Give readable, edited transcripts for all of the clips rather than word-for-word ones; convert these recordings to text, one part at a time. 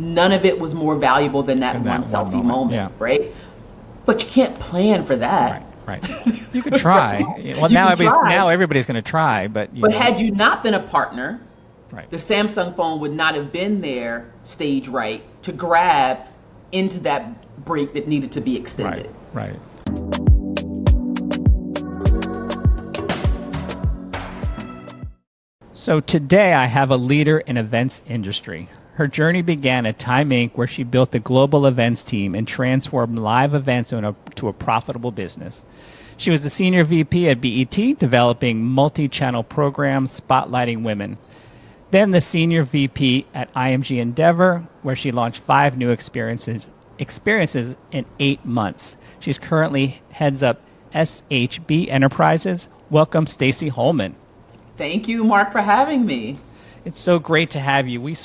none of it was more valuable than that one selfie moment, right? But you can't plan for that. Right. You could try. Well, now everybody's going to try, but had you not been a partner, the Samsung phone would not have been there stage right to grab into that break that needed to be extended. Right. So today I have a leader in events industry. Her journey began at Time Inc., where she built the global events team and transformed live events to a profitable business. She was the senior VP at BET, developing multi-channel programs spotlighting women. Then the senior VP at IMG Endeavor, where she launched 5 new experiences in 8 months. She's currently heads up SHB Enterprises. Welcome, Staci Hallmon. Thank you, Mark, for having me. It's so great to have you. We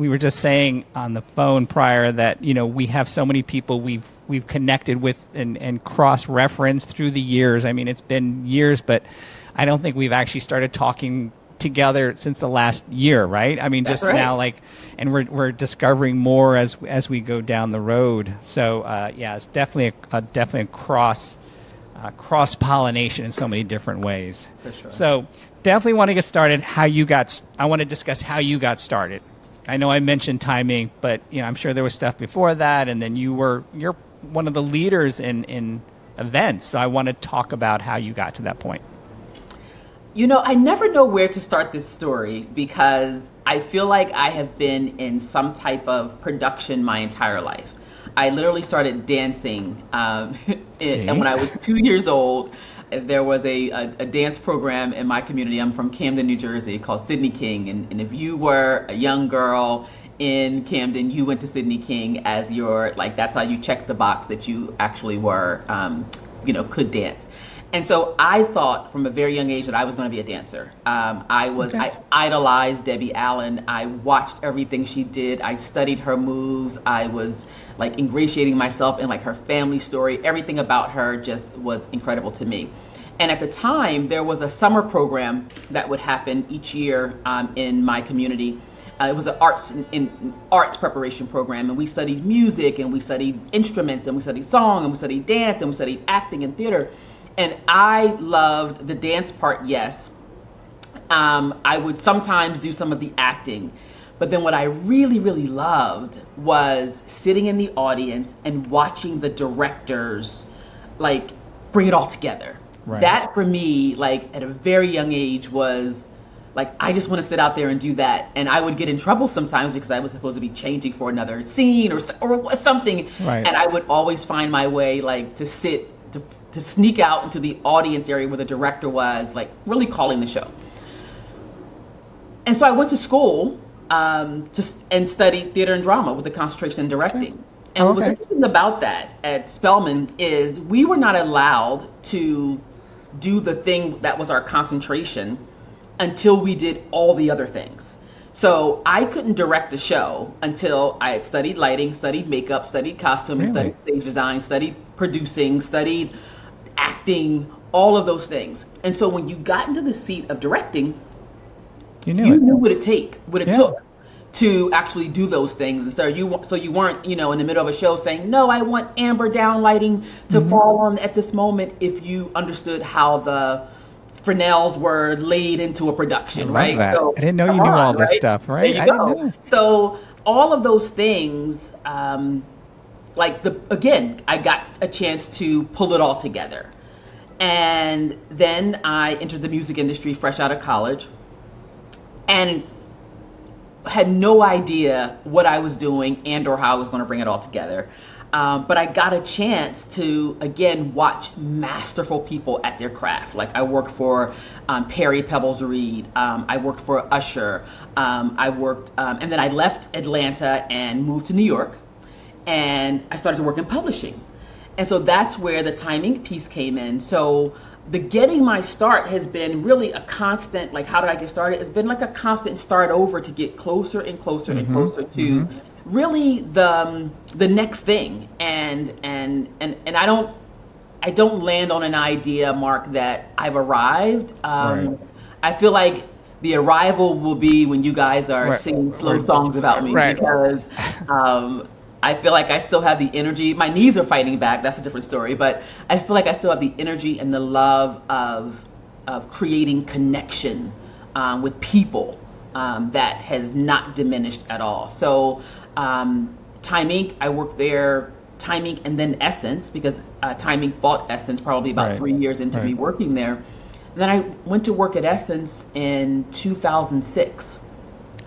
were just saying on the phone prior that, we have so many people we've connected with and cross-referenced through the years. I mean, it's been years, but I don't think we've actually started talking together since the last year, right? I mean, just now, and we're discovering more as we go down the road. So it's definitely a cross-pollination in so many different ways. For sure. So definitely want to get started. I want to discuss how you got started. I know I mentioned Time Inc., but I'm sure there was stuff before that, and then you're one of the leaders in events. So I want to talk about how you got to that point. I never know where to start this story because I feel like I have been in some type of production my entire life. I literally started dancing and when I was 2 years old. There was a dance program in my community. I'm from Camden, New Jersey, called Sydney King. And if you were a young girl in Camden, you went to Sydney King as that's how you checked the box that you actually were, could dance. And so I thought from a very young age that I was going to be a dancer. I idolized Debbie Allen. I watched everything she did. I studied her moves. I was ingratiating myself in her family story. Everything about her just was incredible to me. And at the time, there was a summer program that would happen each year in my community. It was an arts preparation program, and we studied music, and we studied instruments, and we studied song, and we studied dance, and we studied acting and theater. And I loved the dance part, yes. I would sometimes do some of the acting. But then what I really, really loved was sitting in the audience and watching the directors bring it all together. Right. That for me, at a very young age was I just want to sit out there and do that. And I would get in trouble sometimes because I was supposed to be changing for another scene or something. Right. And I would always find my way to sneak out into the audience area where the director was really calling the show. And so I went to school and studied theater and drama with a concentration in directing. And what was interesting about that at Spelman is we were not allowed to do the thing that was our concentration until we did all the other things. So I couldn't direct a show until I had studied lighting, studied makeup, studied costuming, studied stage design, studied producing, studied acting, all of those things. And so when you got into the seat of directing, you knew what it took to actually do those things. And so you weren't, in the middle of a show saying, no, I want amber down lighting to fall on at this moment, if you understood how the Fresnels were laid into a production, right? So, I didn't know you knew all this stuff, right? There you go. So all of those things, again, I got a chance to pull it all together. And then I entered the music industry fresh out of college and had no idea what I was doing and or how I was going to bring it all together. But I got a chance to, again, watch masterful people at their craft. I worked for Perry Pebbles Reed. I worked for Usher. And then I left Atlanta and moved to New York. And I started to work in publishing. And so that's where the Time Inc. piece came in. So the getting my start has been really a constant, how did I get started? It's been a constant start over to get closer and closer and closer to really the next thing. And I don't land on an idea, Mark, that I've arrived. I feel like the arrival will be when you guys are singing slow songs about me, because I feel like I still have the energy. My knees are fighting back. That's a different story. But I feel like I still have the energy and the love of creating connection with people that has not diminished at all. So Time Inc., I worked there, Time Inc. and then Essence, because Time Inc. bought Essence probably about 3 years into me working there. And then I went to work at Essence in 2006.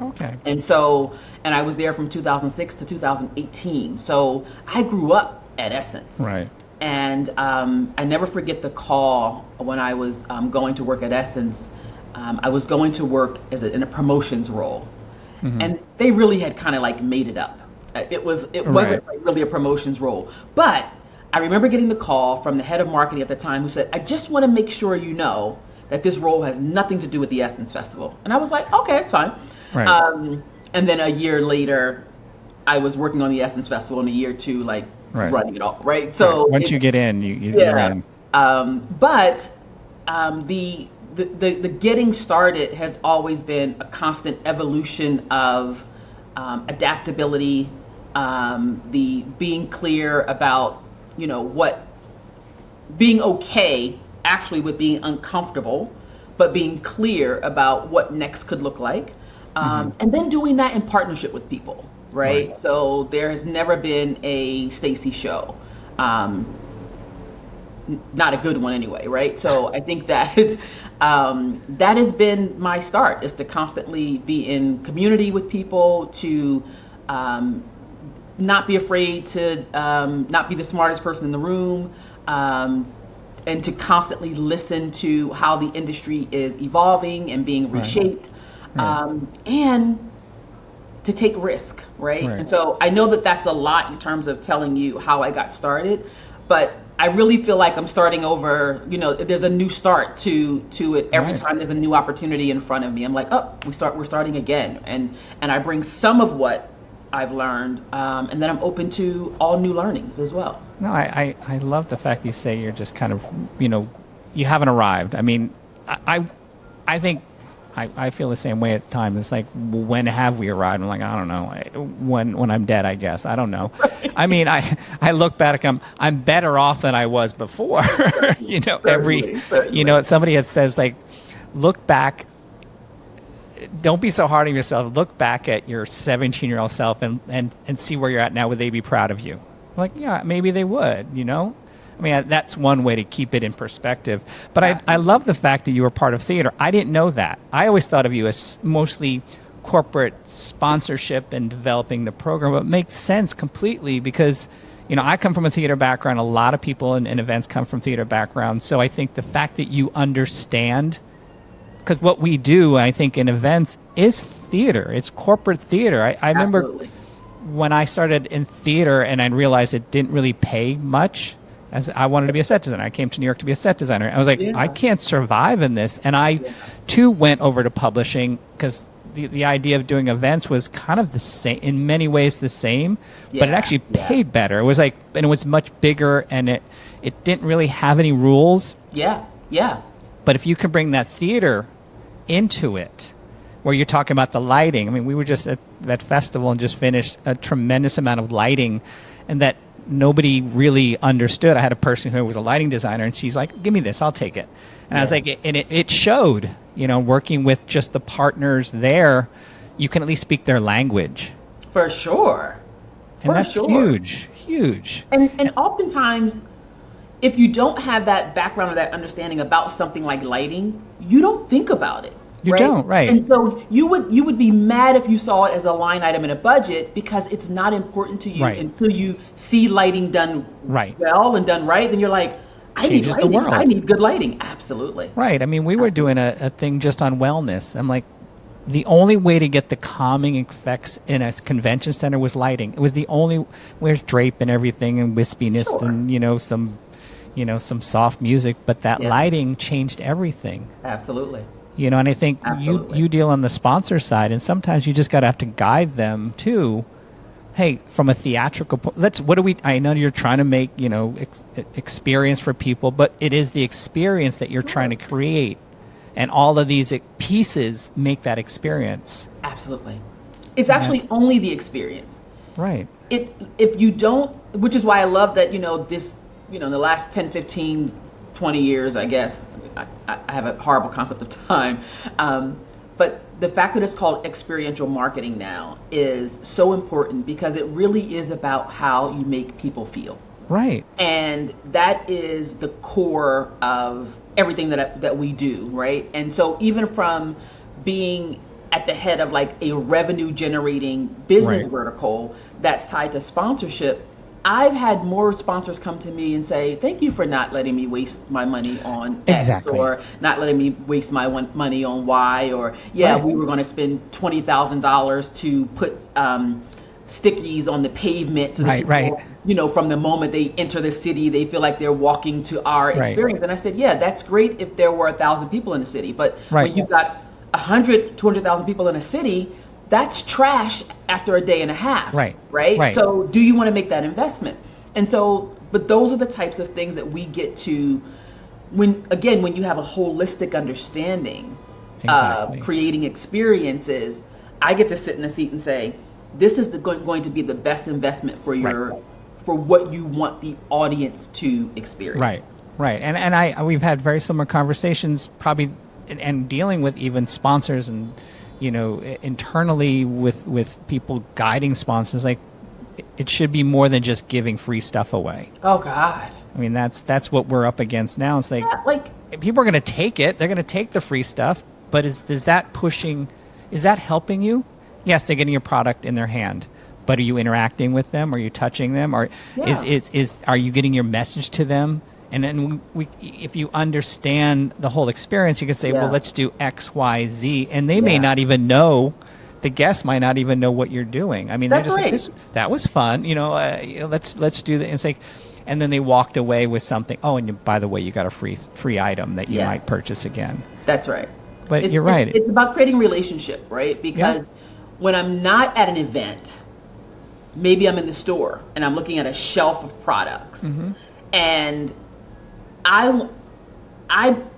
Okay. And I was there from 2006 to 2018. So I grew up at Essence. Right. And I never forget the call when I was going to work at Essence. I was going to work in a promotions role. Mm-hmm. And they really had kind of like made it up. It wasn't like really a promotions role. But I remember getting the call from the head of marketing at the time, who said, I just want to make sure you know that this role has nothing to do with the Essence Festival. And I was like, okay, it's fine. Right. And then a year later, I was working on the Essence Festival, in a year or two, like running it all, right? So once you get in, you're in. But the getting started has always been a constant evolution of adaptability, the being clear about, being okay actually with being uncomfortable, but being clear about what next could look like. And then doing that in partnership with people, right? So there has never been a Staci show. Not a good one anyway, right? So I think that that has been my start, is to constantly be in community with people, to not be afraid to not be the smartest person in the room, and to constantly listen to how the industry is evolving and being reshaped, and to take risk, right? And so I know that that's a lot in terms of telling you how I got started, but I really feel like I'm starting over. There's a new start to it every time there's a new opportunity in front of me. I'm like, we're starting again, and I bring some of what I've learned, and then I'm open to all new learnings as well. No, I love the fact you say you're just kind of, you haven't arrived. I mean, I think I feel the same way at the time. It's like, when have we arrived? I'm like, I don't know. When I'm dead, I guess. I don't know. I mean, I look back, I'm better off than I was before. Certainly. Somebody had says, like, look back. Don't be so hard on yourself. Look back at your 17-year-old self and see where you're at now. Would they be proud of you? I'm like, yeah, maybe they would, I mean, that's one way to keep it in perspective. But I love the fact that you were part of theater. I didn't know that. I always thought of you as mostly corporate sponsorship and developing the program. But it makes sense completely because, I come from a theater background. A lot of people in events come from theater backgrounds. So I think the fact that you understand, because what we do, I think, in events is theater. It's corporate theater. I remember when I started in theater and I realized it didn't really pay much. As I wanted to be a set designer. I came to New York to be a set designer. I was like, I can't survive in this. And I, too, went over to publishing because the idea of doing events was kind of the same, in many ways the same, but it actually paid better. It was like, and it was much bigger, and it didn't really have any rules. Yeah. But if you can bring that theater into it, where you're talking about the lighting. I mean, we were just at that festival and just finished a tremendous amount of lighting, and that nobody really understood. I had a person who was a lighting designer, and she's like, give me this, I'll take it. And I was like, and it showed, working with just the partners there, you can at least speak their language. For sure. And that's huge. And oftentimes, if you don't have that background or that understanding about something like lighting, you don't think about it. You don't, right? And so you would be mad if you saw it as a line item in a budget because it's not important to you until you see lighting done well and done right. Then you're like, I need lighting. The world. I need good lighting. Absolutely. Right. I mean, we were doing a thing just on wellness. I'm like, the only way to get the calming effects in a convention center was lighting. It was the only. Where's drape and everything and wispiness and some soft music, but that lighting changed everything. Absolutely. And I think you deal on the sponsor side, and sometimes you just got to have to guide them too. Hey, from a theatrical, I know you're trying to make, experience for people, but it is the experience that you're trying to create. and all of these pieces make that experience. Absolutely. It's actually only the experience. Right. If you don't, which is why I love that, in the last 10, 15, 20 years, I guess, I have a horrible concept of time. But the fact that it's called experiential marketing now is so important because it really is about how you make people feel. Right. And that is the core of everything that we do, right? And so even from being at the head of like a revenue generating business vertical that's tied to sponsorship, I've had more sponsors come to me and say, thank you for not letting me waste my money on X, or not letting me waste my money on Y, or we were going to spend $20,000 to put stickies on the pavement so that people, from the moment they enter the city, they feel like they're walking to our experience. And I said, that's great if there were 1,000 people in the city, but when you've got 100, 200,000 people in a city, that's trash after a day and a half, right? So do you want to make that investment? And so, but those are the types of things that we get to when you have a holistic understanding of creating experiences, I get to sit in a seat and say, this is going to be the best investment for for what you want the audience to experience. Right. And we've had very similar conversations, probably, and dealing with even sponsors and internally with people guiding sponsors, like it should be more than just giving free stuff away. Oh God. I mean, that's what we're up against now. It's like people are going to take it. They're going to take the free stuff, but is that helping you? Yes, they're getting a product in their hand, but are you interacting with them? Are you touching them? Or are you getting your message to them? And then if you understand the whole experience, you can say, well, let's do X, Y, Z. And they may not even know, the guest might not even know what you're doing. I mean, they're just like, that was fun. Let's do that. It's like, and then they walked away with something. Oh, and by the way, you got a free item that you might purchase again. That's right. But you're right. It's about creating relationship, right? Because when I'm not at an event, maybe I'm in the store and I'm looking at a shelf of products, and I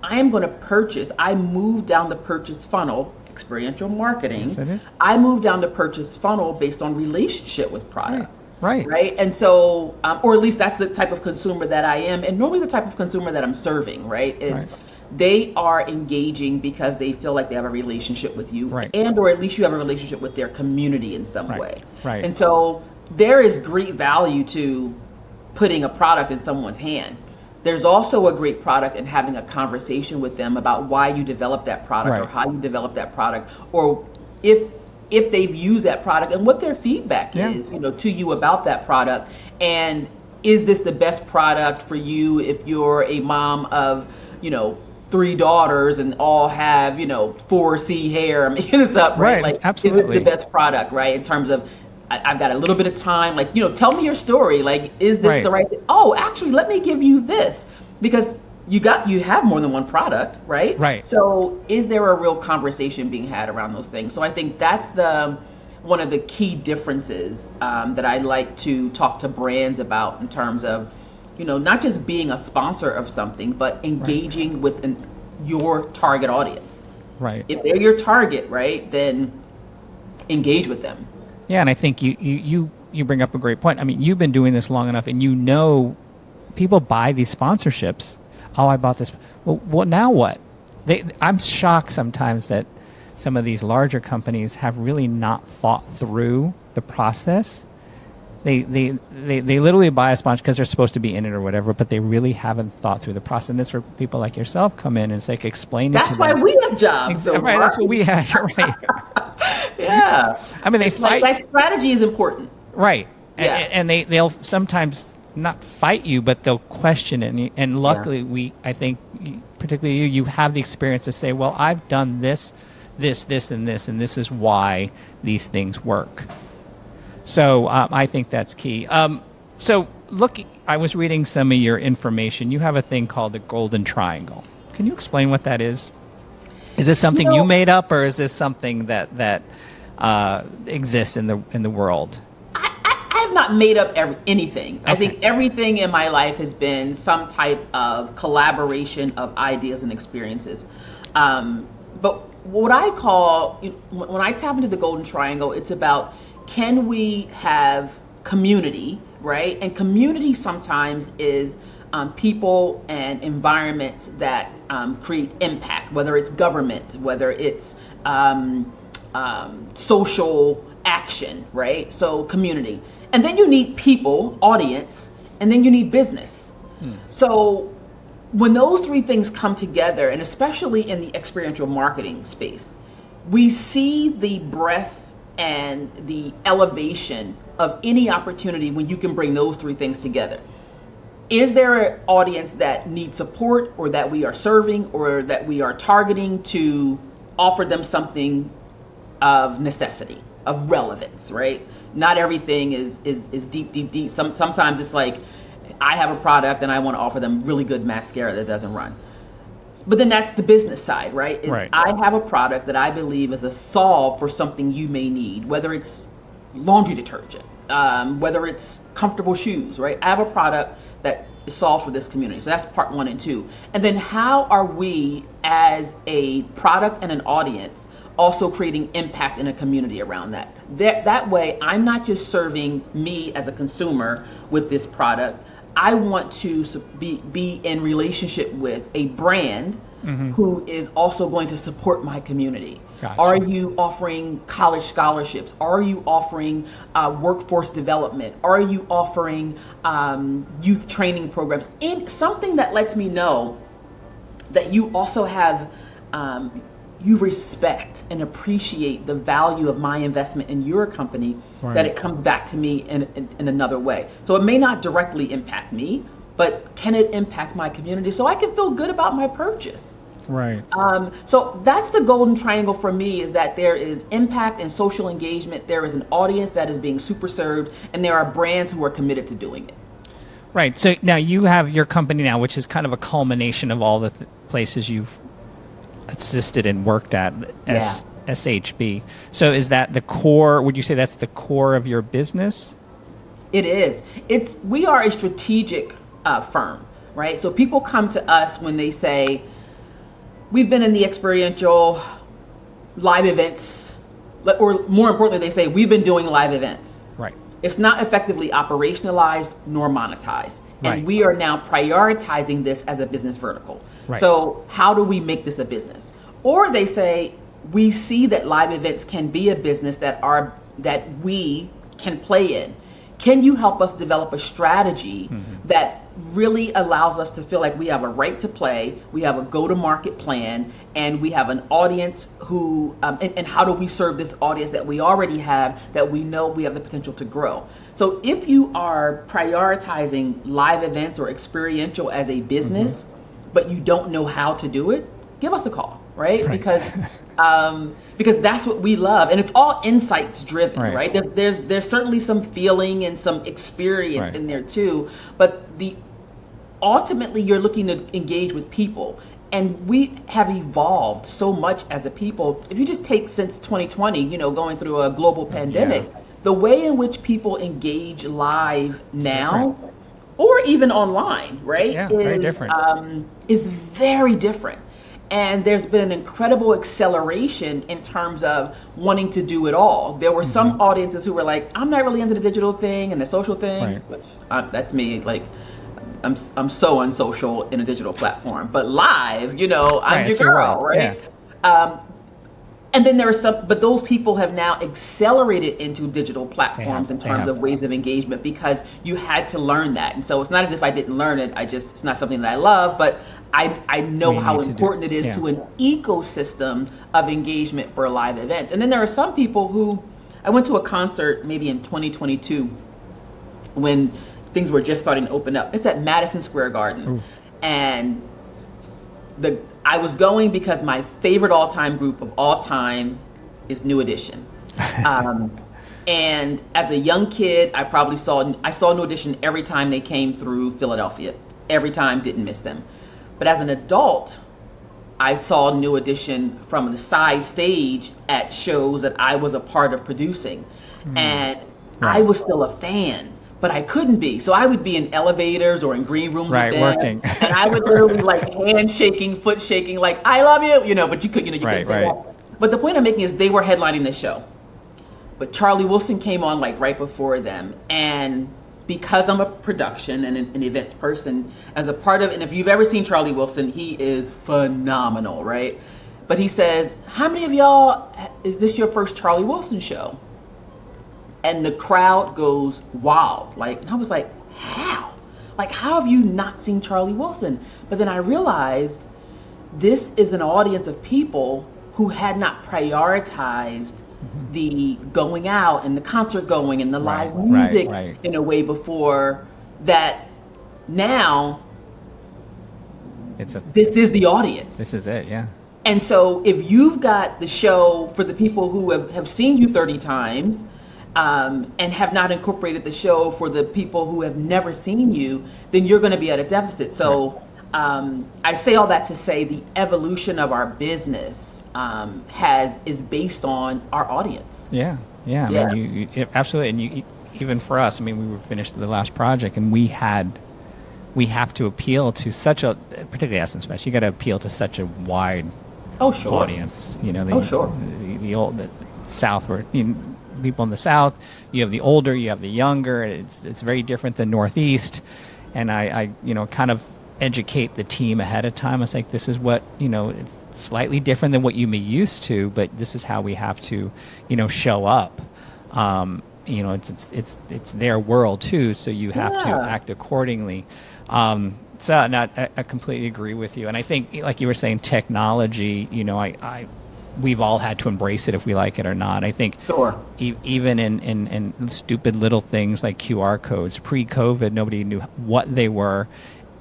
am going to purchase. I move down the purchase funnel, experiential marketing. Yes, it is. I move down the purchase funnel based on relationship with products. Right. And so, or at least that's the type of consumer that I am. And normally the type of consumer that I'm serving, is they are engaging because they feel like they have a relationship with you, and or at least you have a relationship with their community in some way. Right. And so there is great value to putting a product in someone's hand. There's also a great product in having a conversation with them about why you developed that product or how you developed that product, or if they've used that product and what their feedback is, to you about that product. And is this the best product for you if you're a mom of, 3 daughters and all have, 4C hair? I'm making this up, right? Like, absolutely. Is this the best product, right? In terms of, I've got a little bit of time, like, tell me your story. Like, is this the right thing? Oh, actually, let me give you this, because you have more than one product, right? Right. So is there a real conversation being had around those things? So I think that's one of the key differences that I like to talk to brands about, in terms of, not just being a sponsor of something, but engaging with your target audience. Right. If they're your target, then engage with them. Yeah, and I think you bring up a great point. I mean, you've been doing this long enough, and people buy these sponsorships. Oh, I bought this. Well, now what? I'm shocked sometimes that some of these larger companies have really not thought through the process. They literally buy a sponsor because they're supposed to be in it or whatever, but they really haven't thought through the process. And that's where people like yourself come in, and it's like, explain it to them. That's why we have jobs. Right, that's what we have. You're right. Yeah. I mean, they fight. Like strategy is important. Right. Yeah. And they'll sometimes not fight you, but they'll question it. And luckily, I think, particularly you have the experience to say, well, I've done this, and this is why these things work. So I think that's key. So look, I was reading some of your information. You have a thing called the Golden Triangle. Can you explain what that is? Is this something you made up, or is this something that exists in the world? I have not made up anything. Okay. I think everything in my life has been some type of collaboration of ideas and experiences. But what I call, when I tap into the golden triangle, it's about, can we have community, right? And community sometimes is people and environments that create impact, whether it's government, whether it's social action, right? So community. And then you need people, audience, and then you need business. So when those three things come together, and especially in the experiential marketing space, we see the breadth and the elevation of any opportunity when you can bring those three things together. Is there an audience that needs support, or that we are serving, or that we are targeting to offer them something of necessity, of relevance, right? Not everything is deep. Sometimes it's like, I have a product and I want to offer them really good mascara that doesn't run. But then that's the business side, right? Right. I have a product that I believe is a solve for something you may need, whether it's laundry detergent, whether it's comfortable shoes, right? I have a product that is solved for this community. So that's part 1 and 2. And then how are we as a product and an audience also creating impact in a community around that? That way, I'm not just serving me as a consumer with this product. I want to be in relationship with a brand who is also going to support my community. Gotcha. Are you offering college scholarships? Are you offering workforce development? Are you offering youth training programs? In something that lets me know that you also have you respect and appreciate the value of my investment in your company, right, that it comes back to me in another way. So it may not directly impact me, but can it impact my community so I can feel good about my purchase? Right. So that's the golden triangle for me, is that there is impact and social engagement, there is an audience that is being super served, and there are brands who are committed to doing it. Right. So now you have your company now, which is kind of a culmination of all the places you've assisted and worked at, SHB. So is that the core? Would you say that's the core of your business? It is. We are a strategic firm, right? So people come to us when they say, we've been in the experiential live events, or more importantly, they say, we've been doing live events. Right. It's not effectively operationalized nor monetized. Right. And we are now prioritizing this as a business vertical. Right. So how do we make this a business? Or they say, we see that live events can be a business that we can play in. Can you help us develop a strategy that really allows us to feel like we have a right to play, we have a go-to-market plan, and we have an audience who, and how do we serve this audience that we already have, that we know we have the potential to grow? So if you are prioritizing live events or experiential as a business, but you don't know how to do it, give us a call, right? Because that's what we love, and it's all insights driven, right? There's certainly some feeling and some experience in there too, but ultimately you're looking to engage with people, and we have evolved so much as a people. If you just take since 2020, going through a global pandemic, the way in which people engage live now, or even online, right, is very different. And there's been an incredible acceleration in terms of wanting to do it all. There were some audiences who were like, I'm not really into the digital thing and the social thing. Which, that's me. Like, I'm so unsocial in a digital platform. But live, I'm your girl, right? Yeah. And then there are but those people have now accelerated into digital platforms in terms of ways of engagement, because you had to learn that. And so it's not as if I didn't learn it. It's not something that I love, but I know how important it is to an ecosystem of engagement for live events. And then there are some people who, I went to a concert maybe in 2022 when things were just starting to open up. It's at Madison Square Garden. Ooh. And I was going because my favorite all-time group of all time is New Edition. And as a young kid, I saw New Edition every time they came through Philadelphia. Every time, didn't miss them. But as an adult, I saw New Edition from the side stage at shows that I was a part of producing. And I was still a fan. but I couldn't be. So I would be in elevators or in green rooms with Right, them, working. and I would literally like hand shaking, foot shaking, like I love you, but you could, you Right, couldn't say right. that. But the point I'm making is they were headlining the show, but Charlie Wilson came on like right before them, and because I'm a production and an events person, as a part of, and if you've ever seen Charlie Wilson, he is phenomenal, right? But he says, how many of y'all, is this your first Charlie Wilson show? And the crowd goes wild. Like, and I was like, how? Like, how have you not seen Charlie Wilson? But then I realized this is an audience of people who had not prioritized the going out and the concert going and the live music in a way before that. Now, this is the audience. This is it, yeah. And so if you've got the show for the people who have seen you 30 times, and have not incorporated the show for the people who have never seen you, then you're going to be at a deficit. So I say all that to say the evolution of our business is based on our audience. Yeah. I mean, you absolutely. And even for us, I mean, we were finished the last project, and we have to appeal to such a, particularly Essence Fest, you got to appeal to such a wide audience. The South, where people in the South, you have the older, you have the younger. It's very different than Northeast, and I kind of educate the team ahead of time. It's like, this is what it's slightly different than what you may used to, but this is how we have to show up. It's their world too, so you have to act accordingly. So no, I completely agree with you, and I think, like you were saying, technology. We've all had to embrace it if we like it or not. I think even in stupid little things like QR codes, pre-COVID, nobody knew what they were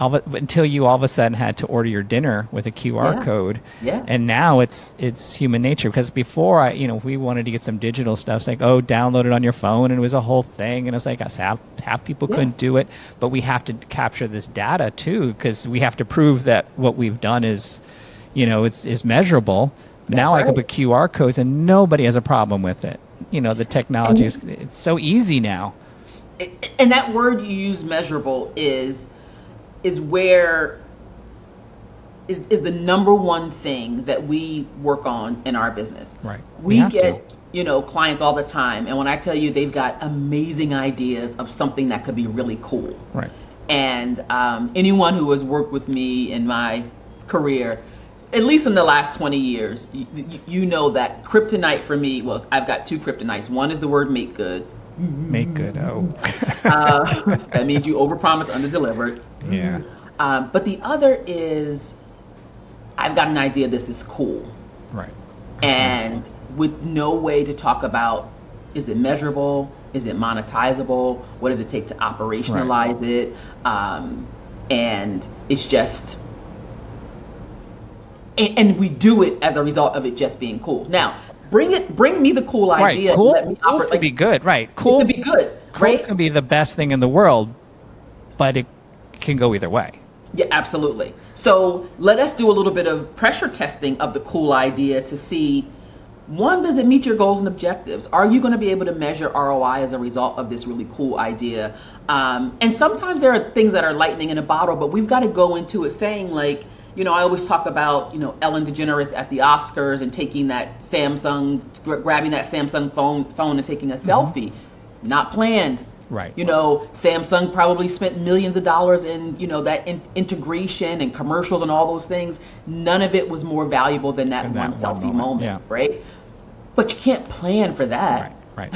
until you all of a sudden had to order your dinner with a QR code. Yeah. And now it's human nature, because before we wanted to get some digital stuff. It's like, download it on your phone, and it was a whole thing. And it's like half people couldn't do it, but we have to capture this data too, because we have to prove that what we've done is measurable. Now I can put QR codes and nobody has a problem with it. The technology it's so easy now. And that word you use, measurable, is where is the number one thing that we work on in our business. Right. We get clients all the time, and when I tell you they've got amazing ideas of something that could be really cool. Right. And anyone who has worked with me in my career, at least in the last 20 years, you know that kryptonite for me, well, I've got two kryptonites. One is the word make good. Make good, that means you overpromise, underdeliver. Yeah. But the other is, I've got an idea, this is cool. Right. And with no way to talk about, is it measurable? Is it monetizable? What does it take to operationalize it? And it's just... And we do it as a result of it just being cool. Now, bring me the cool idea. Right, cool. Let me operate. Could be good, right? Cool could be good, cool right? Can be the best thing in the world, but it can go either way. Yeah, absolutely. So let us do a little bit of pressure testing of the cool idea to see, one, does it meet your goals and objectives? Are you going to be able to measure ROI as a result of this really cool idea? And sometimes there are things that are lightning in a bottle, but we've got to go into it saying, like, I always talk about, Ellen DeGeneres at the Oscars and taking that grabbing that Samsung phone and taking a selfie. Not planned. Right. Samsung probably spent millions of dollars in, that integration and commercials and all those things. None of it was more valuable than that one selfie moment, right? But you can't plan for that. Right.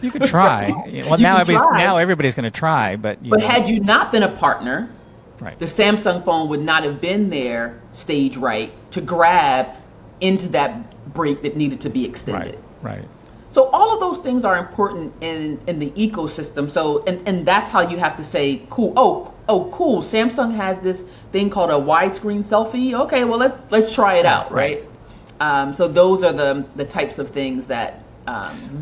You could try. Well, now everybody's going to try, but had you not been a partner, right, the Samsung phone would not have been there stage right to grab into that break that needed to be extended. Right. So all of those things are important in the ecosystem. So and that's how you have to say, cool. Oh, cool. Samsung has this thing called a widescreen selfie. Okay, well let's try it out, right? So those are the types of things that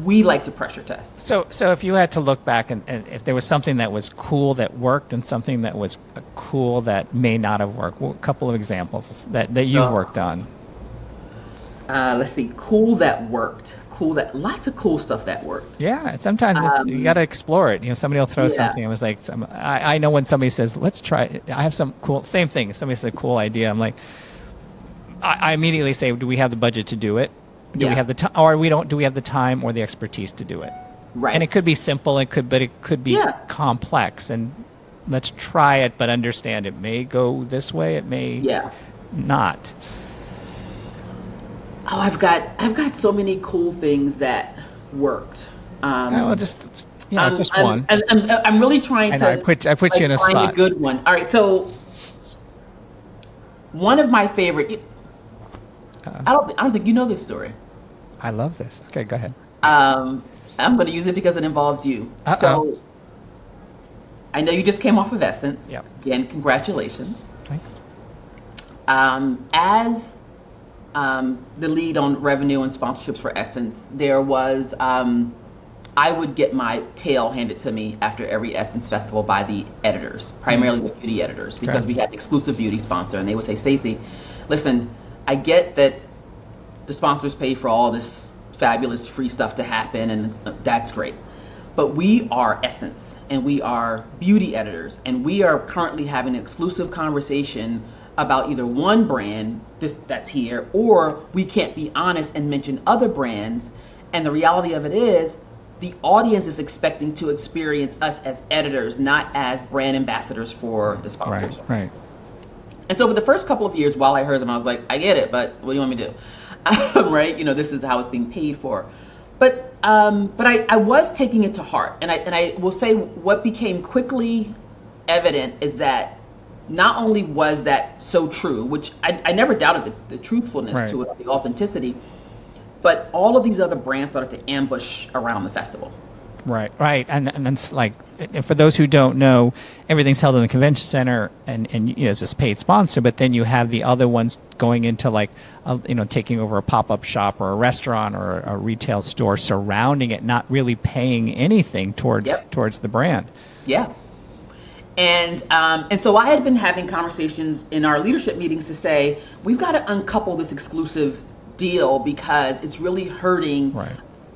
we like to pressure test. So if you had to look back and if there was something that was cool that worked and something that was cool that may not have worked, a couple of examples that you've worked on. Let's see, cool that worked. lots of cool stuff that worked. Yeah, sometimes you got to explore it. Somebody will throw something. It was like, I know when somebody says, let's try it. I have some cool, same thing. If somebody says a cool idea, I'm like, I immediately say, do we have the budget to do it? Do we have the time, or do we have the time or the expertise to do it? Right. And it could be simple, but it could be complex. And let's try it, but understand it may go this way, it may not. Oh, I've got so many cool things that worked. Just one. I'm really trying to. I put you in a spot. Find a good one. All right, so one of my favorite. I don't think you know this story. I love this. Okay, go ahead. I'm going to use it because it involves you. So I know you just came off of Essence. Yep. Again, congratulations. Thanks. As the lead on revenue and sponsorships for Essence, there was I would get my tail handed to me after every Essence festival by the editors, primarily the beauty editors, because we had an exclusive beauty sponsor, and they would say, Staci, listen, I get that the sponsors pay for all this fabulous free stuff to happen, and that's great. But we are Essence, and we are beauty editors, and we are currently having an exclusive conversation about either one brand that's here, or we can't be honest and mention other brands. And the reality of it is, the audience is expecting to experience us as editors, not as brand ambassadors for the sponsors. Right. And so for the first couple of years, while I heard them, I was like, I get it, but what do you want me to do? Right? This is how it's being paid for. But I was taking it to heart, and I will say what became quickly evident is that not only was that so true, which I never doubted the truthfulness to it, the authenticity, but all of these other brands started to ambush around the festival. Right. And it's like, for those who don't know, everything's held in the convention center, and it's a paid sponsor. But then you have the other ones going into taking over a pop-up shop or a restaurant or a retail store surrounding it, not really paying anything towards the brand. Yeah. And so I had been having conversations in our leadership meetings to say, we've got to uncouple this exclusive deal because it's really hurting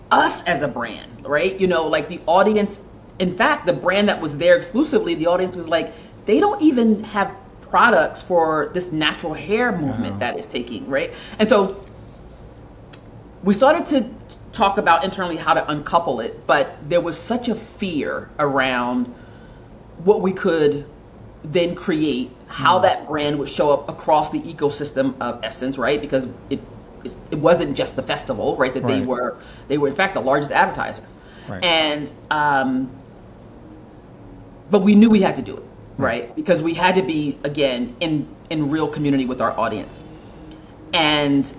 us as a brand, right? Like the audience, in fact, the brand that was there exclusively, the audience was like, they don't even have products for this natural hair movement that is taking, right? And so we started to talk about internally how to uncouple it, but there was such a fear around what we could then create, how that brand would show up across the ecosystem of Essence, right? Because it wasn't just the festival, right? That they were in fact the largest advertiser, and but we knew we had to do it, right? Because we had to be again in real community with our audience. And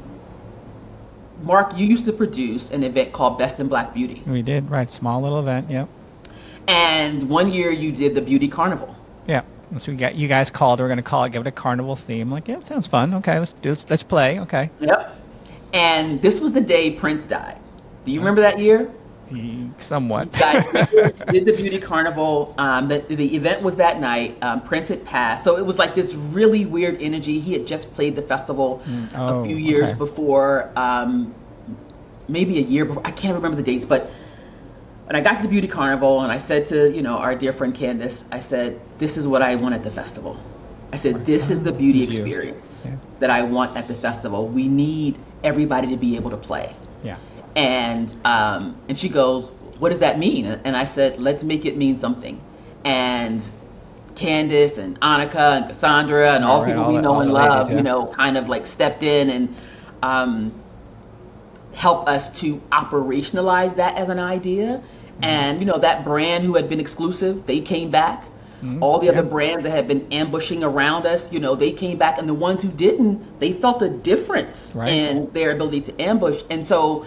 Mark, you used to produce an event called Best in Black Beauty. We did, right? Small little event, yep. And one year you did the Beauty Carnival. Yeah. So you guys called. We're going to give it a carnival theme. Like, yeah, it sounds fun. Okay, let's play. Okay. Yep. And this was the day Prince died. Do you remember that year? Somewhat. Guys did the Beauty Carnival. The event was that night. Prince had passed, so it was like this really weird energy. He had just played the festival a few years before, maybe a year before. I can't remember the dates, but. And I got to the Beauty Carnival, and I said to our dear friend Candace, I said, this is what I want at the festival. I said, this is the beauty experience that I want at the festival. We need everybody to be able to play. Yeah. And she goes, what does that mean? And I said, let's make it mean something. And Candace and Annika and Cassandra and all people we know and love, kind of like stepped in and help us to operationalize that as an idea. And that brand who had been exclusive, they came back. All the other brands that had been ambushing around us, they came back, and the ones who didn't, they felt a difference in their ability to ambush. And so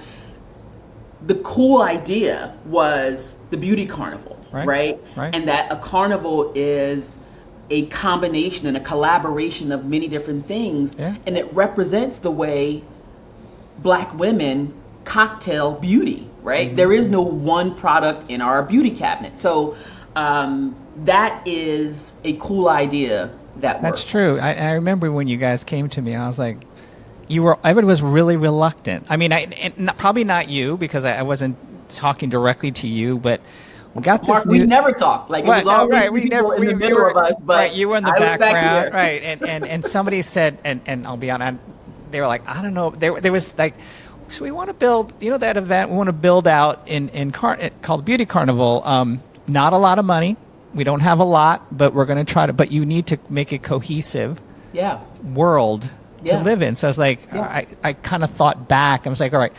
the cool idea was the Beauty Carnival, right? And that a carnival is a combination and a collaboration of many different things, and it represents the way Black women cocktail beauty, right? There is no one product in our beauty cabinet. So that is a cool idea that works. That's true. I remember when you guys came to me, I was like, everybody was really reluctant. I mean, probably not you, because I wasn't talking directly to you, but we got this Mark, we never talked. Like, it was no, always right. We people never. in the You middle were of us, right. but You were in the I was back background, here. right? And somebody said, and I'll be honest, they were like, I don't know. There was like, so we want to build, that event. We want to build out called Beauty Carnival. Not a lot of money. We don't have a lot, but we're going to try to. But you need to make a cohesive Yeah. world Yeah. to live in. So I was like, Yeah. I kind of thought back. I was like, all right.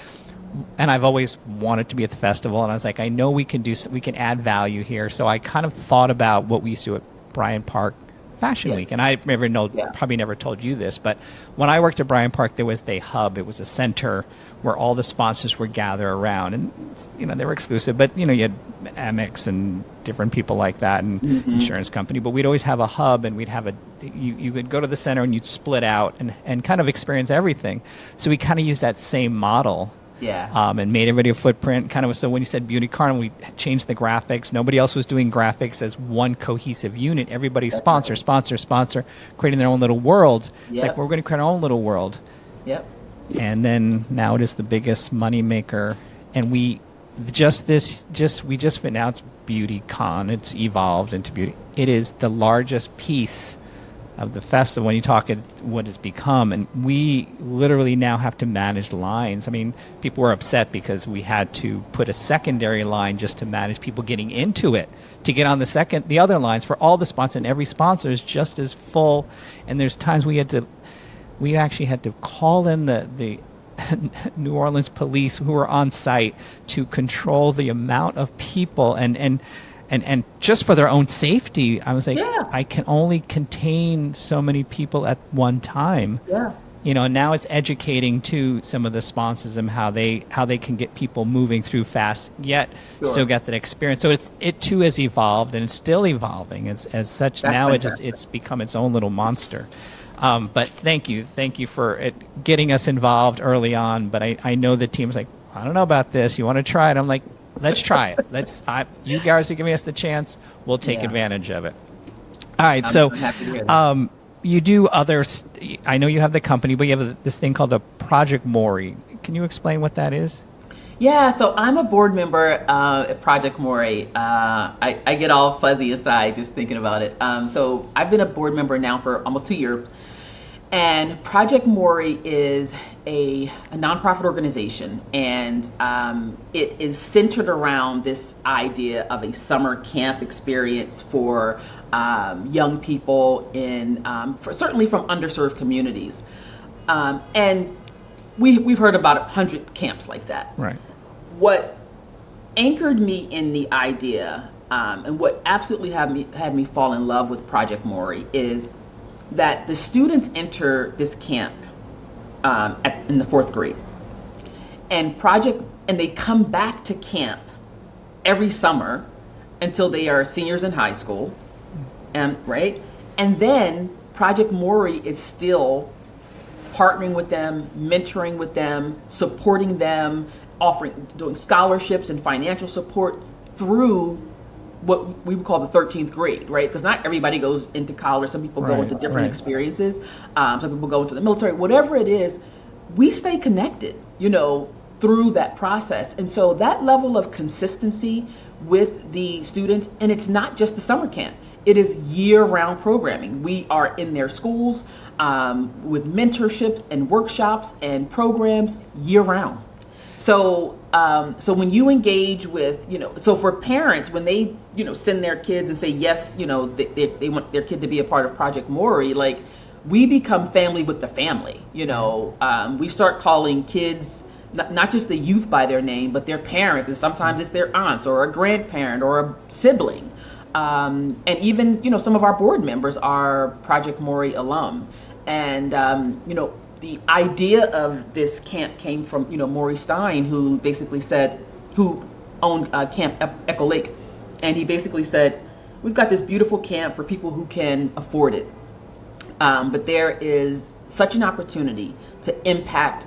And I've always wanted to be at the festival, and I was like, I know we can add value here. So I kind of thought about what we used to do at Bryant Park Fashion Week, and I probably never told you this, but when I worked at Bryant Park, there was the hub. It was a center where all the sponsors would gather around, and they were exclusive, but you had Amex and different people like that, and insurance company. But we'd always have a hub, and we'd have you could go to the center and you'd split out and kind of experience everything. So we kind of used that same model. Yeah. And made everybody a footprint. Kind of. So when you said Beauty Carnival, we changed the graphics. Nobody else was doing graphics as one cohesive unit. Everybody sponsor, creating their own little worlds. It's like, we're going to create our own little world. Yep. And then now it is the biggest money maker. And we just announced Beauty Con. It's evolved into Beauty. It is the largest piece of the festival when you talk at what it's become, and we literally now have to manage lines. I mean, people were upset because we had to put a secondary line just to manage people getting into it, to get on the other lines for all the sponsors, and every sponsor is just as full. And there's times we actually had to call in the New Orleans police who were on site to control the amount of people and just for their own safety. I was like, I can only contain so many people at one time. Yeah. And now it's educating to some of the sponsors and how they can get people moving through fast, yet still get that experience. So it too has evolved, and it's still evolving as such. That's now fantastic. it's become its own little monster. But thank you for getting us involved early on. But I know the team's like, I don't know about this. You want to try it? I'm like, let's try it. You guys are giving us the chance. We'll take advantage of it. All right. I'm happy to hear that. You do I know you have the company, but you have this thing called the Project Mori. Can you explain what that is? Yeah, so I'm a board member at Project Mori. I get all fuzzy inside just thinking about it. So I've been a board member now for almost 2 years. And Project Mori is a nonprofit organization, and it is centered around this idea of a summer camp experience for young people certainly from underserved communities. And we've heard about 100 camps like that. Right. What anchored me in the idea, and what absolutely had me fall in love with Project Mori, is that the students enter this camp in the 4th grade, and they come back to camp every summer until they are seniors in high school, and then Project Mori is still partnering with them, mentoring with them, supporting them, doing scholarships and financial support through what we would call the 13th grade, right? Because not everybody goes into college. Some people go into different experiences. Some people go into the military. Whatever it is, we stay connected, through that process. And so that level of consistency with the students, and it's not just the summer camp. It is year-round programming. We are in their schools with mentorship and workshops and programs year-round. So when you engage with, so for parents, when they, send their kids and say, yes, they want their kid to be a part of Project Mori, like, we become family with the family. We start calling kids, not just the youth by their name, but their parents. And sometimes it's their aunts or a grandparent or a sibling. And even, some of our board members are Project Mori alum. And, the idea of this camp came from, Maury Stein, who owned Camp Echo Lake. And he basically said, we've got this beautiful camp for people who can afford it. But there is such an opportunity to impact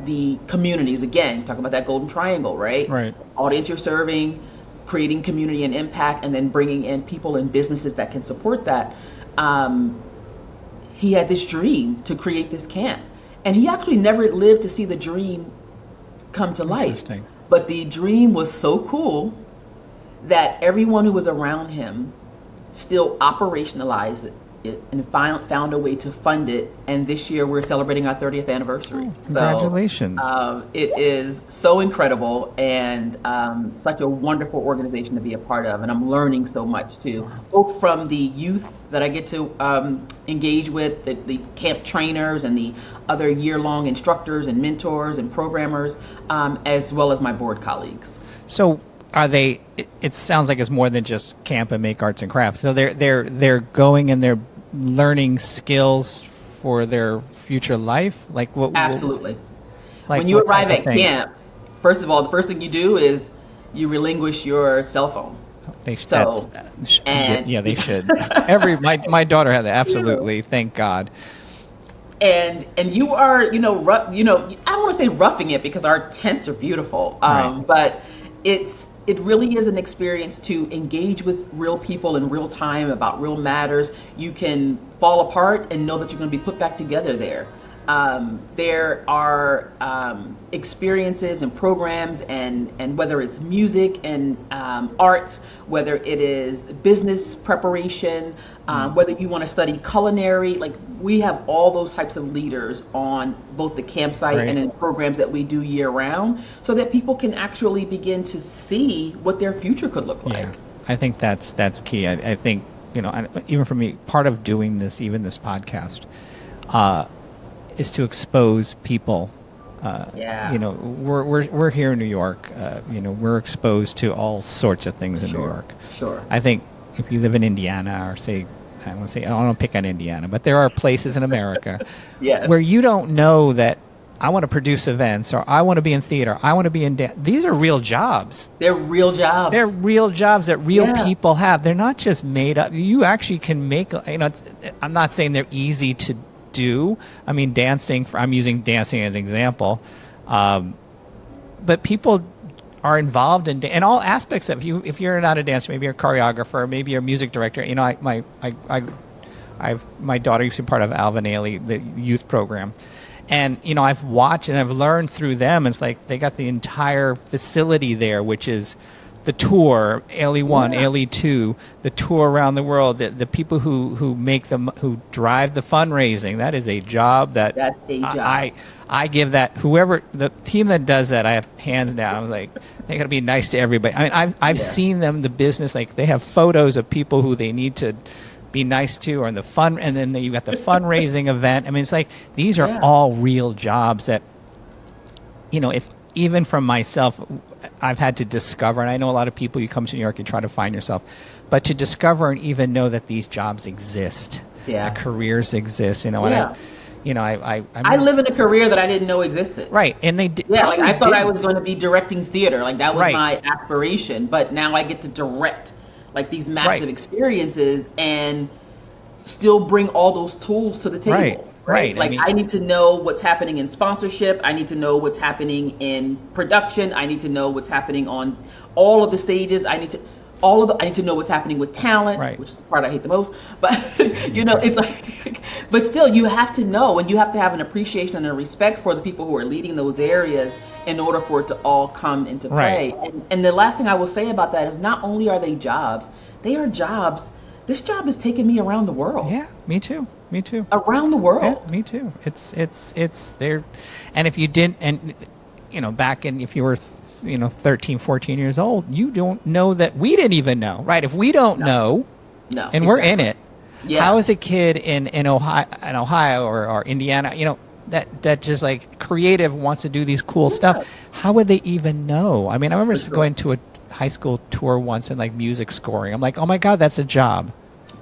the communities. Again, talking about that golden triangle, right? Right. Audience you're serving, creating community and impact, and then bringing in people and businesses that can support that. He had this dream to create this camp. And he actually never lived to see the dream come to life. Interesting. But the dream was so cool that everyone who was around him still operationalized it and found a way to fund it. And this year we're celebrating our 30th anniversary. Congratulations. So it is so incredible and such a wonderful organization to be a part of. And I'm learning so much too, both from the youth that I get to engage with, the camp trainers and the other year-long instructors and mentors and programmers, as well as my board colleagues. So are they, it sounds like it's more than just camp and make arts and crafts. So they're going and they're learning skills for their future life? Like what? Absolutely. Like when you arrive at camp, first of all, the first thing you do is you relinquish your cell phone. They they should. My daughter had that. Absolutely. Thank God. And you are, I don't want to say roughing it because our tents are beautiful. Right. But it really is an experience to engage with real people in real time about real matters. You can fall apart and know that you're going to be put back together there. There are experiences and programs and whether it's music and arts, whether it is business preparation, whether you want to study culinary, like we have all those types of leaders on both the campsite and in programs that we do year round so that people can actually begin to see what their future could look like. Yeah, I think that's key. I think, even for me, part of doing this, even this podcast, is to expose people. We're here in New York. We're exposed to all sorts of things in New York. Sure. I think if you live in Indiana, or say, I don't want to pick on Indiana, but there are places in America yes. where you don't know that I want to produce events, or I want to be in theater, I want to be in dance. These are real jobs. They're real jobs. They're real jobs that real people have. They're not just made up. You actually can make. I'm not saying they're easy to do. I mean, dancing. I'm using dancing as an example, but people are involved in all aspects of you. If you're not a dancer, maybe you're a choreographer, maybe you're a music director. My daughter used to be part of Alvin Ailey, the youth program. And, I've watched and I've learned through them. It's like they got the entire facility there, which is the tour, Ailey 1, Ailey 2, the tour around the world, the people who drive the fundraising. That is a job that's a job. I give that, whoever, the team that does that, I have hands down. I was like, they got to be nice to everybody. I mean, I've seen them, the business, like they have photos of people who they need to be nice to, or in the fun, and then you got the fundraising event. I mean, it's like these are all real jobs that, if even from myself, I've had to discover, and I know a lot of people, you come to New York, you try to find yourself, but to discover and even know that these jobs exist, that careers exist, and I live in a career that I didn't know existed. Right, and they did. Yeah, like I thought I was going to be directing theater, like that was my aspiration, but now I get to direct like these massive experiences and still bring all those tools to the table. Right. Like I need to know what's happening in sponsorship. I need to know what's happening in production. I need to know what's happening on all of the stages. I need to know what's happening with talent, which is the part I hate the most. But it's like, but still, you have to know, and you have to have an appreciation and a respect for the people who are leading those areas in order for it to all come into play. And the last thing I will say about that is not only are they jobs, they are jobs. This job has taken me around the world. Yeah, me too. Around the world. Yeah, me too. It's there. And if you didn't, and back in, if you were 13, 14 years old, you don't know that we didn't even know, right? If we don't know, and we're in it, how is a kid in Ohio or Indiana, that just like creative wants to do these cool stuff, how would they even know? I mean, I remember going to a high school tour once and like music scoring. I'm like, oh my God, that's a job.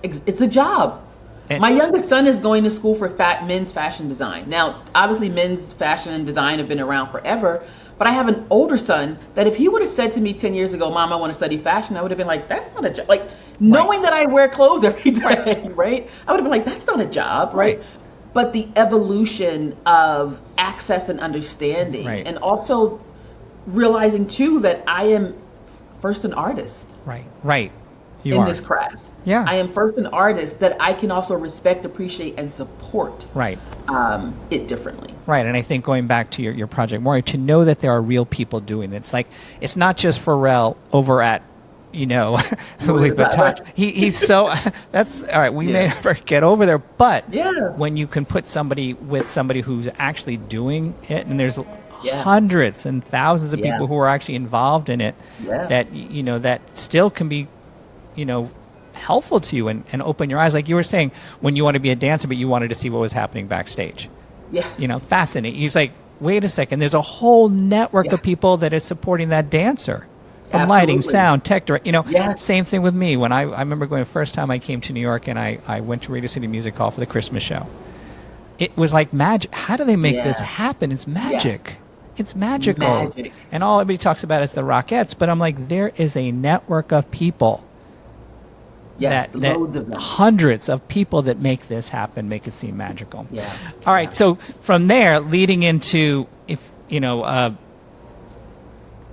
It's a job. And my youngest son is going to school for men's fashion design. Now, obviously men's fashion and design have been around forever, but I have an older son that if he would have said to me 10 years ago, Mom, I want to study fashion, I would have been like, that's not a job. Like knowing that I wear clothes every day, right? I would have been like, that's not a job, right? But the evolution of access and understanding, and also realizing too that I am first an artist. Right. You in are. this craft. Yeah. I am first an artist that I can also respect, appreciate, and support Right. it differently. Right. And I think going back to your project, Maury, to know that there are real people doing this, like it's not just Pharrell over at, Louis Vuitton. He's so, that's, all right, we may never get over there, but when you can put somebody with somebody who's actually doing it, and there's hundreds and thousands of people who are actually involved in it, that, that still can be, helpful to you and open your eyes. Like you were saying, when you want to be a dancer, but you wanted to see what was happening backstage. Yes. Fascinating. He's like, wait a second, there's a whole network of people that is supporting that dancer. From lighting, sound, tech, same thing with me. When I remember going the first time I came to New York and I went to Radio City Music Hall for the Christmas show. It was like magic. How do they make this happen? It's magic. Yes. It's magical. And all everybody talks about is the Rockettes, but I'm like, there is a network of people. Yes, loads of them. Hundreds of people that make this happen, make it seem magical. Yeah. All right. So from there, leading into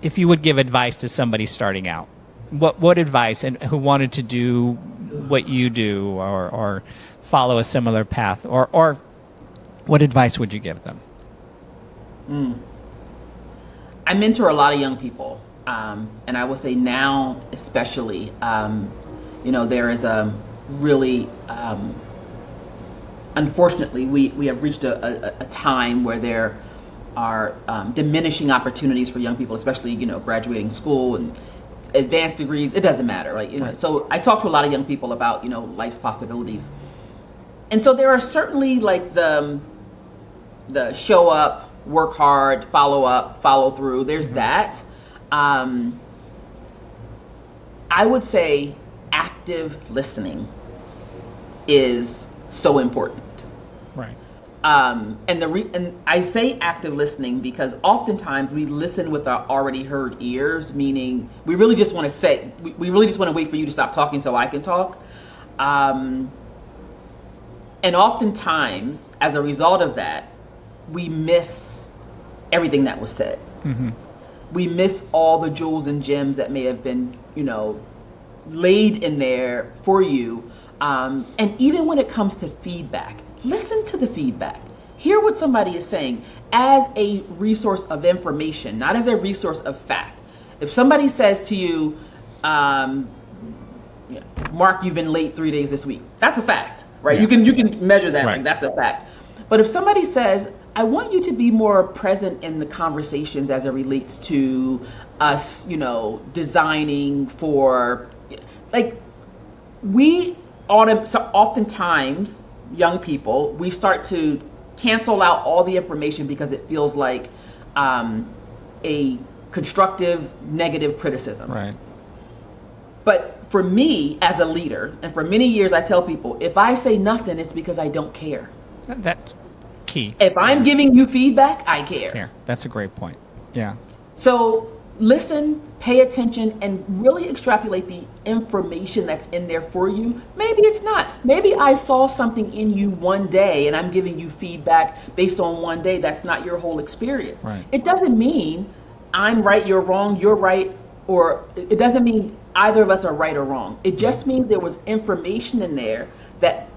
if you would give advice to somebody starting out, what advice, and who wanted to do what you do or follow a similar path, or what advice would you give them? I mentor a lot of young people, and I will say now especially, there is a really, unfortunately, we have reached a time where there are diminishing opportunities for young people, especially graduating school and advanced degrees. It doesn't matter, right? So I talk to a lot of young people about life's possibilities, and so there are certainly like the show up, work hard, follow up, follow through. There's that. I would say active listening is so important. Right. And I say active listening because oftentimes we listen with our already heard ears, meaning we really just want to we really just want to wait for you to stop talking so I can talk. And oftentimes, as a result of that, we miss everything that was said. Mm-hmm. We miss all the jewels and gems that may have been, laid in there for you. And even when it comes to feedback, listen to the feedback. Hear what somebody is saying as a resource of information, not as a resource of fact. If somebody says to you, Mark, you've been late 3 days this week, that's a fact, right? Yeah. You can measure that, right. Like, that's a fact. But if somebody says, I want you to be more present in the conversations as it relates to us, designing for, like, oftentimes, young people, we start to cancel out all the information because it feels like a constructive, negative criticism. Right. But for me, as a leader, and for many years, I tell people, if I say nothing, it's because I don't care. That's key. If I'm giving you feedback, I care. That's a great point. Yeah. So listen, pay attention, and really extrapolate the information that's in there for you. Maybe it's not. Maybe I saw something in you one day and I'm giving you feedback based on one day. That's not your whole experience. Right. It doesn't mean I'm right, you're wrong, you're right, or it doesn't mean either of us are right or wrong. It just means there was information in there that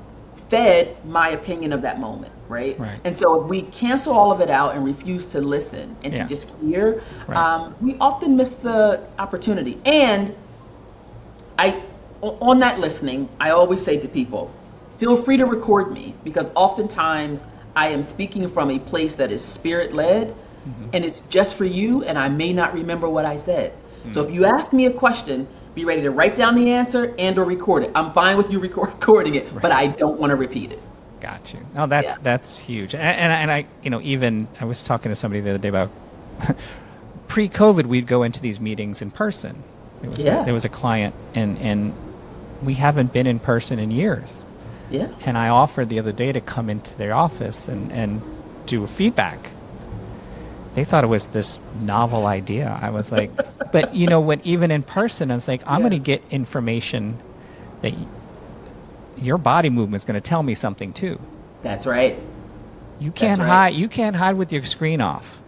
fed my opinion of that moment. Right? And so if we cancel all of it out and refuse to listen and to just hear, we often miss the opportunity. And on that listening, I always say to people, feel free to record me, because oftentimes I am speaking from a place that is spirit-led, and it's just for you, and I may not remember what I said. So if you ask me a question, be ready to write down the answer and or record it. I'm fine with you recording it, but I don't want to repeat it. Got you. No, that's huge. And I, even I was talking to somebody the other day about pre-COVID, we'd go into these meetings in person. There was a client, and we haven't been in person in years. Yeah. And I offered the other day to come into their office and do feedback. They thought it was this novel idea. I was like, but when even in person, I was like, I'm going to get information that your body movement is going to tell me something too. That's right. You can't hide. You can't hide with your screen off.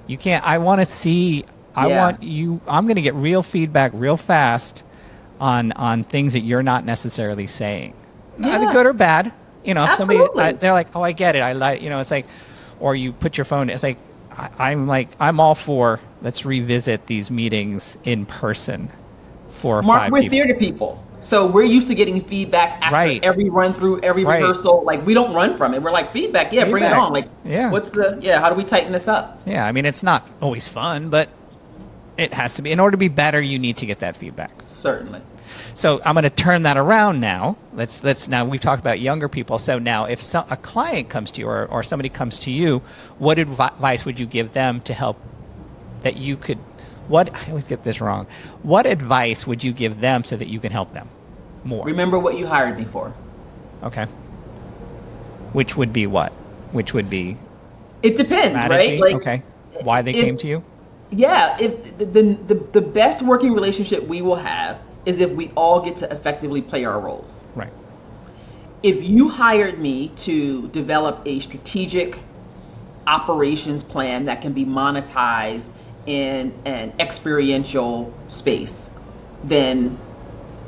You can't. I want to see. I want you. I'm going to get real feedback real fast on things that you're not necessarily saying, Yeah. either good or bad. If Absolutely. somebody, they're like, oh, I get it. I like, it's like, or you put your phone, it's like, I'm all for, let's revisit these meetings in person for Mark, 5 we're people. theater people. So we're used to getting feedback after Right. every run through, every Right. rehearsal. Like, we don't run from it. We're like, feedback, yeah, bring it Feedback. on. Like, Yeah. how do we tighten this up? Yeah, I mean, it's not always fun, but it has to be. In order to be better, you need to get that feedback. Certainly. So I'm going to turn that around now. Let's now, we've talked about younger people. So now if a client comes to you or somebody comes to you, what advice would you give them to help that you could, I always get this wrong. What advice would you give them so that you can help them more? Remember what you hired me for. Okay. Which would be what? Which would be It depends, strategy? right? Like, okay. Why they came to you? Yeah, if the best working relationship we will have is if we all get to effectively play our roles. Right. If you hired me to develop a strategic operations plan that can be monetized in an experiential space, then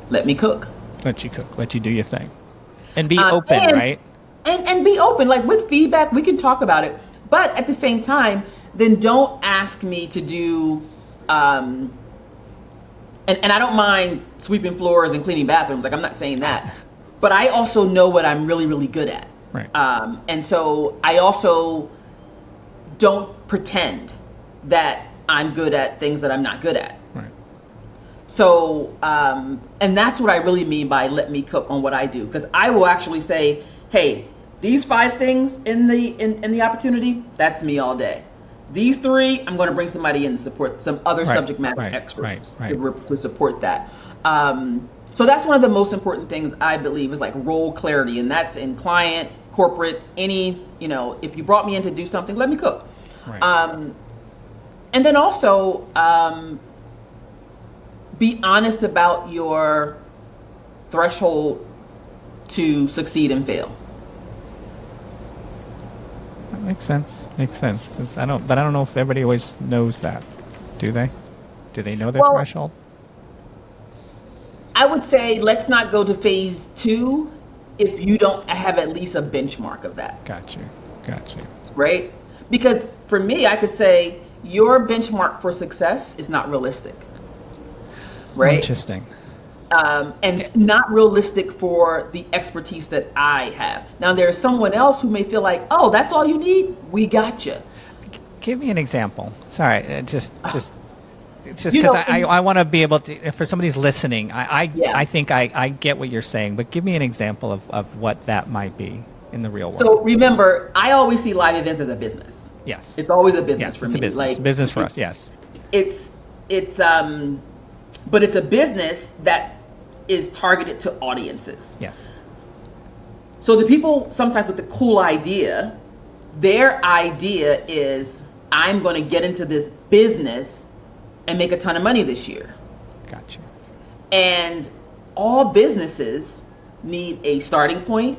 let me cook. Let you cook. Let you do your thing. And be open, right? And be open. Like, with feedback, we can talk about it. But at the same time, then don't ask me to do, and I don't mind sweeping floors and cleaning bathrooms. Like, I'm not saying that. But I also know what I'm really, really good at. Right. And so I also don't pretend that I'm good at things that I'm not good at. Right. So, and that's what I really mean by let me cook on what I do. Because I will actually say, hey, these 5 things in the opportunity, that's me all day. These 3, I'm going to bring somebody in to support some other subject matter experts to support that. So that's one of the most important things, I believe, is like role clarity. And that's in client, corporate, any, if you brought me in to do something, let me cook. Right. And then also be honest about your threshold to succeed and fail. That makes sense. Because I don't know if everybody always knows that. Do they? Do they know their threshold? I would say let's not go to phase 2 if you don't have at least a benchmark of that. Got you. Right? Because for me, I could say your benchmark for success is not realistic. Right? Interesting. And not realistic for the expertise that I have. Now, there's someone else who may feel like, oh, that's all you need? We got you. Give me an example. Sorry, just because I want to be able to, if for somebody's listening, I think I get what you're saying, but give me an example of what that might be in the real world. So remember, I always see live events as a business. Yes. It's always a business for it's me. A business. Like, it's a business for us, yes. But it's a business that is targeted to audiences. Yes. So the people sometimes with the cool idea, their idea is, I'm going to get into this business and make a ton of money this year. Gotcha. And all businesses need a starting point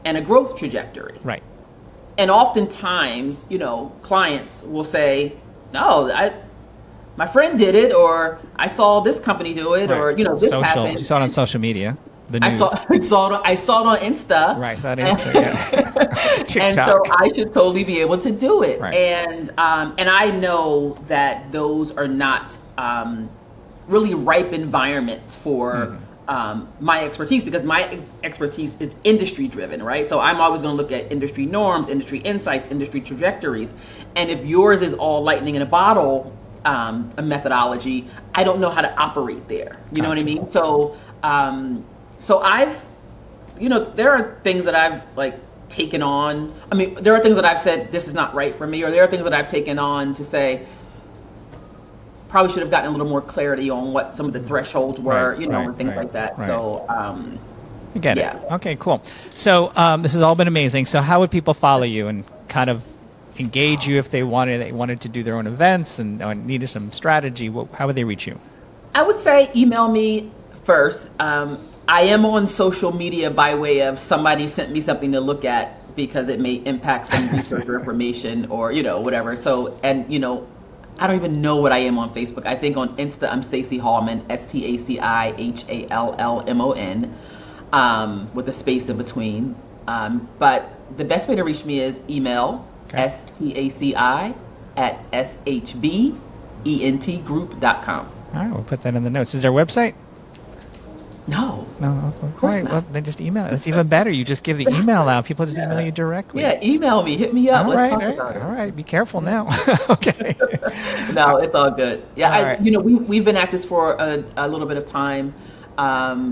and a growth trajectory. Right. And oftentimes, clients will say, no, my friend did it, or I saw this company do it, or this happened. You saw it on social media. The news. I saw it on Insta. Right, saw it on Insta. Yeah. TikTok. And so I should totally be able to do it. Right. And I know that those are not really ripe environments for my expertise, because my expertise is industry driven, right? So I'm always going to look at industry norms, industry insights, industry trajectories. And if yours is all lightning in a bottle, a methodology, I don't know how to operate there. You know what I mean? So I've, there are things that I've taken on. I mean, there are things that I've said, this is not right for me, or there are things that I've taken on to say, probably should have gotten a little more clarity on what some of the thresholds were, and things like that. Right. So, I get it. Okay, cool. So this has all been amazing. So how would people follow you and kind of engage you if they wanted to do their own events and needed some strategy? How would they reach you? I would say email me first. I am on social media by way of somebody sent me something to look at because it may impact some research or information or, whatever. So, and, I don't even know what I am on Facebook. I think on Insta, I'm Staci Hallmon, STACIHALLMON, with a space in between. But the best way to reach me is email, staci@shbentgroup.com. All right, we'll put that in the notes. Is there a website? No. No, Of course all right, not. well, then just email. It's even better. You just give the email out. People just email you directly. Yeah, email me. Hit me up. All Let's right, talk all right, about it. all right. Be careful now. Okay. No, it's all good. Yeah, All right. we've been at this for a little bit of time,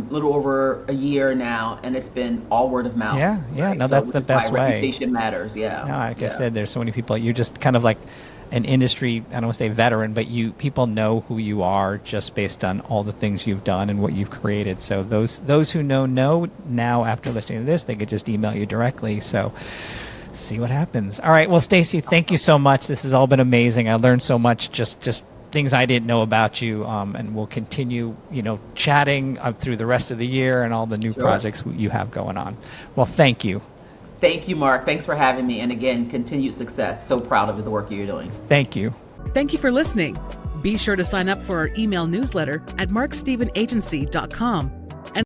little over a year now, and it's been all word of mouth. Yeah, yeah. Right? No, So, that's which the is best why way. reputation matters. Yeah. No, like I Yeah. said, there's so many people. You're just kind of like an industry, I don't want to say veteran, but people know who you are just based on all the things you've done and what you've created. So those who know now after listening to this, they could just email you directly. So see what happens. All right. Well, Staci, thank you so much. This has all been amazing. I learned so much, just things I didn't know about you. And we'll continue, chatting through the rest of the year and all the new projects you have going on. Well, thank you. Thank you, Mark. Thanks for having me. And again, continued success. So proud of the work you're doing. Thank you. Thank you for listening. Be sure to sign up for our email newsletter at markstevenagency.com